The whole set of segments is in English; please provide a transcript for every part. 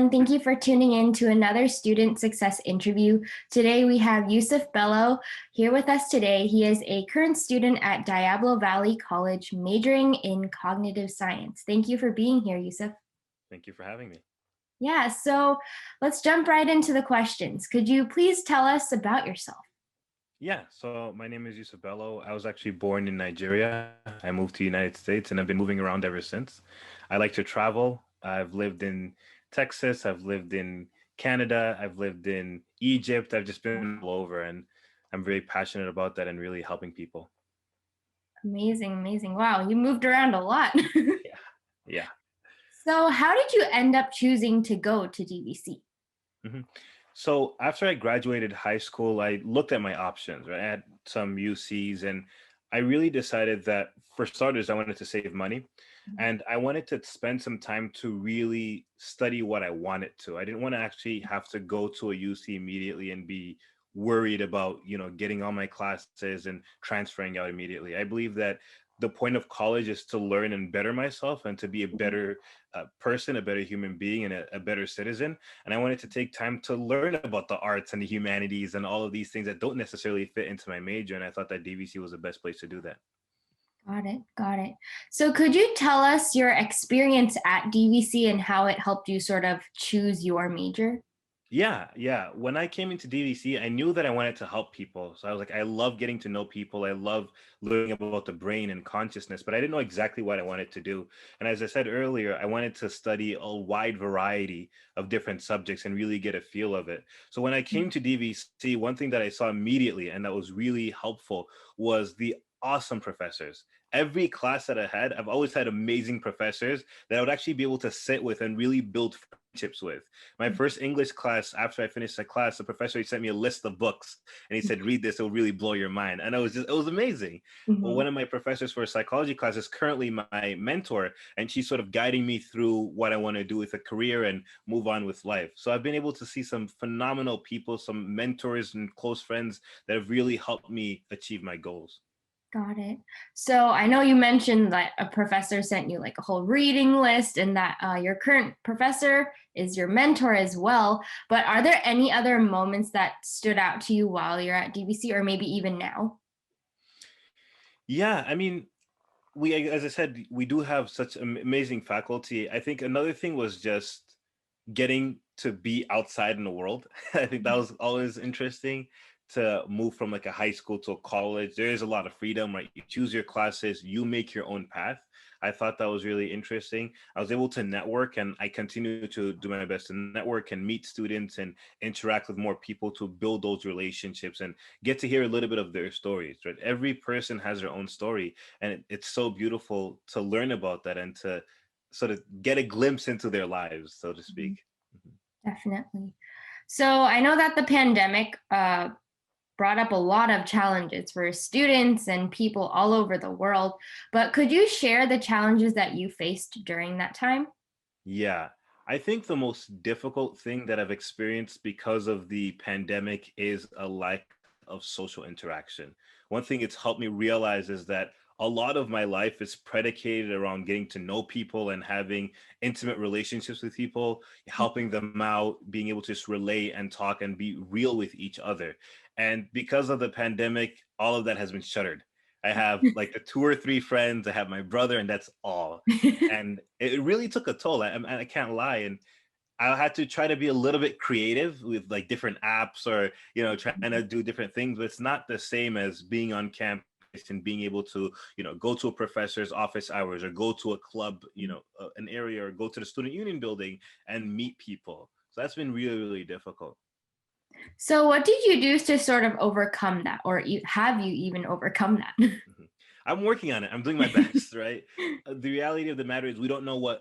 everyone. Thank you for tuning in to another student success interview. Today we have Yusuf Bello here with us today. He is a current student at Diablo Valley College, majoring in cognitive science. Thank you for being here, Yusuf. Thank you for having me. Yeah, so let's jump right into the questions. Could you please tell us about yourself? Yeah, so my name is Yusuf Bello. I was actually born in Nigeria. I moved to the United States and I've been moving around ever since. I like to travel. I've lived in Texas, I've lived in Canada, I've lived in Egypt. I've just been all over and I'm very passionate about that and really helping people. Amazing, amazing. Wow, you moved around a lot. Yeah. Yeah. So how did you end up choosing to go to DVC? Mhm. So after I graduated high school, I looked at my options, right? I had some UCs and I really decided that for starters, I wanted to save money and I wanted to spend some time to really study what I wanted to. I didn't want to actually have to go to a UC immediately and be worried about, getting all my classes and transferring out immediately. I believe that the point of college is to learn and better myself and to be a better person, a better human being, and a better citizen. And I wanted to take time to learn about the arts and the humanities and all of these things that don't necessarily fit into my major. And I thought that DVC was the best place to do that. Got it. Got it. So could you tell us your experience at DVC and how it helped you sort of choose your major? Yeah. When I came into DVC, I knew that I wanted to help people. So I was like, I love getting to know people. I love learning about the brain and consciousness, but I didn't know exactly what I wanted to do. And as I said earlier, I wanted to study a wide variety of different subjects and really get a feel of it. So when I came to DVC, one thing that I saw immediately and that was really helpful was the awesome professors. Every class that I had, I've always had amazing professors that I would actually be able to sit with and really build friendships with. My first English class, after I finished the class, the professor, he sent me a list of books and he said, read this, it'll really blow your mind. And it was amazing. Well, Mhm. one of my professors for psychology class is currently my mentor, and she's sort of guiding me through what I want to do with a career and move on with life. So I've been able to see some phenomenal people, some mentors and close friends that have really helped me achieve my goals. Got it. So I know you mentioned that a professor sent you like a whole reading list and that your current professor is your mentor as well. But are there any other moments that stood out to you while you're at DVC or maybe even now? Yeah, I mean, as I said, we do have such amazing faculty. I think another thing was just getting to be outside in the world. I think that was always interesting to move from like a high school to a college. There is a lot of freedom, right? You choose your classes, you make your own path. I thought that was really interesting. I was able to network and I continue to do my best to network and meet students and interact with more people to build those relationships and get to hear a little bit of their stories, right? Every person has their own story and it's so beautiful to learn about that and to sort of get a glimpse into their lives, so to Mhm. speak. Mhm. Definitely. So I know that the pandemic brought up a lot of challenges for students and people all over the world, but could you share the challenges that you faced during that time? Yeah, I think the most difficult thing that I've experienced because of the pandemic is a lack of social interaction. One thing it's helped me realize is that a lot of my life is predicated around getting to know people and having intimate relationships with people, helping them out, being able to just relate and talk and be real with each other. And because of the pandemic, all of that has been shuttered. I have like the two or three friends, I have my brother, and that's all. And it really took a toll. I can't lie, and I had to try to be a little bit creative with like different apps or trying to do different things. But it's not the same as being on campus and being able to go to a professor's office hours or go to a club, an area, or go to the student union building and meet people. So that's been really, really difficult. So what did you do to sort of overcome that, or have you even overcome that? Mhm. I'm working on it. I'm doing my best, right? The reality of the matter is we don't know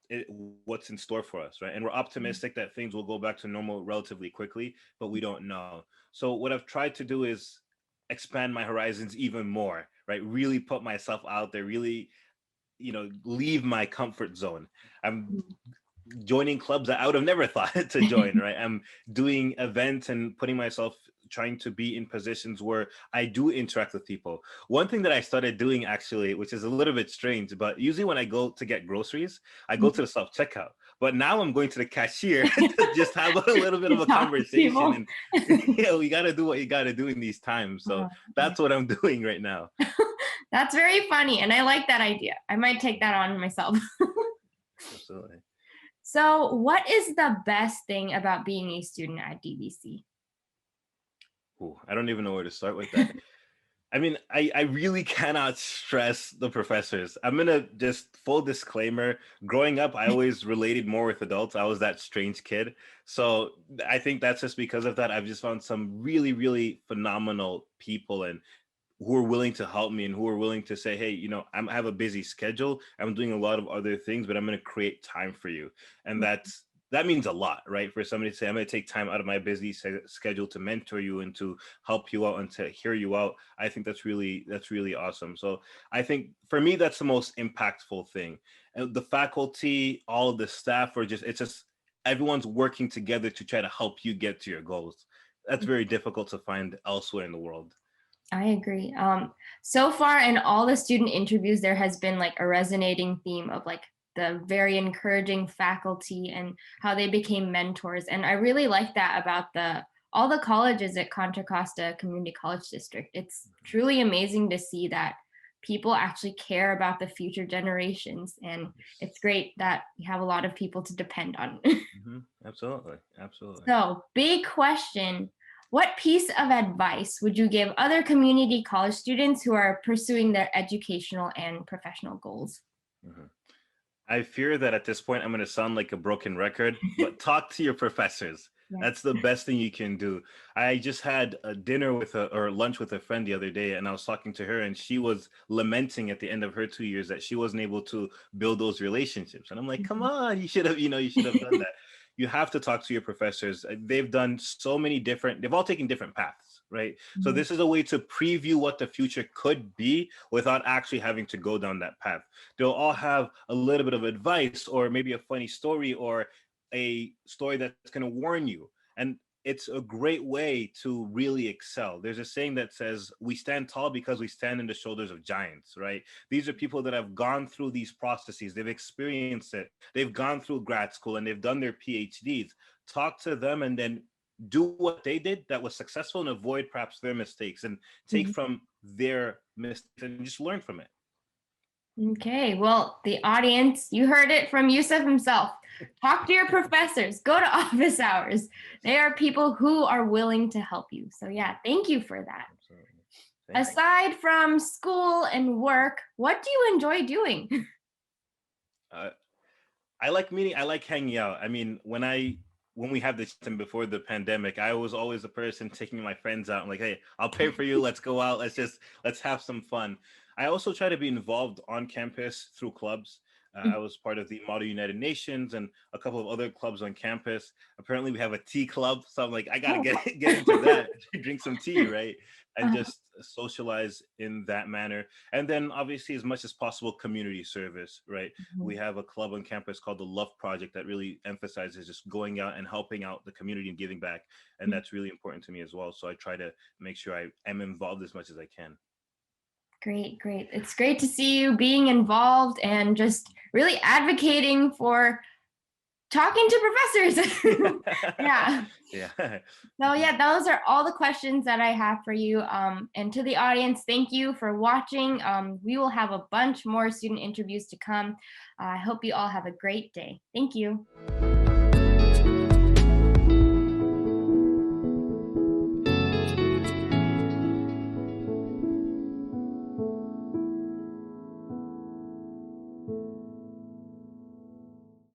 it, what's in store for us, right? And we're optimistic that things will go back to normal relatively quickly, but we don't know. So what I've tried to do is expand my horizons even more, right? Really put myself out there, really, leave my comfort zone. I'm joining clubs that I would have never thought to join, right? I'm doing events and putting myself trying to be in positions where I do interact with people. One thing that I started doing actually, which is a little bit strange, but usually when I go to get groceries, I go to the self checkout. But now I'm going to the cashier to just have a little bit of a Talk to people. conversation. And you got to do what you got to do in these times. So Oh, yeah. that's what I'm doing right now. That's very funny, and I like that idea. I might take that on myself. Absolutely. So, what is the best thing about being a student at DVC? Ooh, I don't even know where to start with that. I mean, I really cannot stress the professors. I'm gonna just full disclaimer. Growing up, I always related more with adults. I was that strange kid. So I think that's just because of that. I've just found some really, really phenomenal people and who are willing to help me and who are willing to say, hey, I have a busy schedule. I'm doing a lot of other things, but I'm going to create time for you. And that means a lot, right? For somebody to say, I'm going to take time out of my busy schedule to mentor you and to help you out and to hear you out. I think that's really awesome. So I think for me, that's the most impactful thing. And the faculty, all of the staff it's just everyone's working together to try to help you get to your goals. That's very difficult to find elsewhere in the world. I agree. So far in all the student interviews, there has been like a resonating theme of like the very encouraging faculty and how they became mentors. And I really like that about all the colleges at Contra Costa Community College District. It's truly amazing to see that people actually care about the future generations. And it's great that we have a lot of people to depend on. Absolutely. Absolutely. So, big question. What piece of advice would you give other community college students who are pursuing their educational and professional goals? Mhm. I fear that at this point I'm going to sound like a broken record, but talk to your professors. Yes. That's the best thing you can do. I just had a dinner or lunch with a friend the other day, and I was talking to her, and she was lamenting at the end of her 2 years that she wasn't able to build those relationships. And I'm like, come on, you should have done that. You have to talk to your professors. They've done they've all taken different paths, right? So Mhm. this is a way to preview what the future could be without actually having to go down that path. They'll all have a little bit of advice or maybe a funny story or a story that's going to warn you. And it's a great way to really excel. There's a saying that says, we stand tall because we stand in the shoulders of giants, right? These are people that have gone through these processes. They've experienced it. They've gone through grad school and they've done their PhDs. Talk to them and then do what they did that was successful and avoid perhaps their mistakes and take Mhm. from their mistakes and just learn from it. Okay, well, the audience, you heard it from Yusuf himself. Talk to your professors, go to office hours. Yes. They are people who are willing to help you. So, yeah, thank you for that. Absolutely. Thank you. Aside from school and work, what do you enjoy doing? Uh, I like meeting. I like hanging out. I mean, when we had this time before the pandemic, I was always the person taking my friends out. I'm like, hey, I'll pay for you. Let's go out. Let's have some fun. I also try to be involved on campus through clubs. I was part of the Model United Nations and a couple of other clubs on campus. Apparently, we have a tea club, so I'm like, I gotta Oh. get into that, drink some tea, right, and Uh-huh. just socialize in that manner. And then, obviously, as much as possible, community service, right? We Mhm. have a club on campus called the Love Project that really emphasizes just going out and helping out the community and giving back. And that's really important to me as well. So I try to make sure I am involved as much as I can. Great, great. It's great to see you being involved and just really advocating for talking to professors. Yeah. Yeah. So yeah, those are all the questions that I have for you. And to the audience, thank you for watching. We will have a bunch more student interviews to come. I hope you all have a great day. Thank you.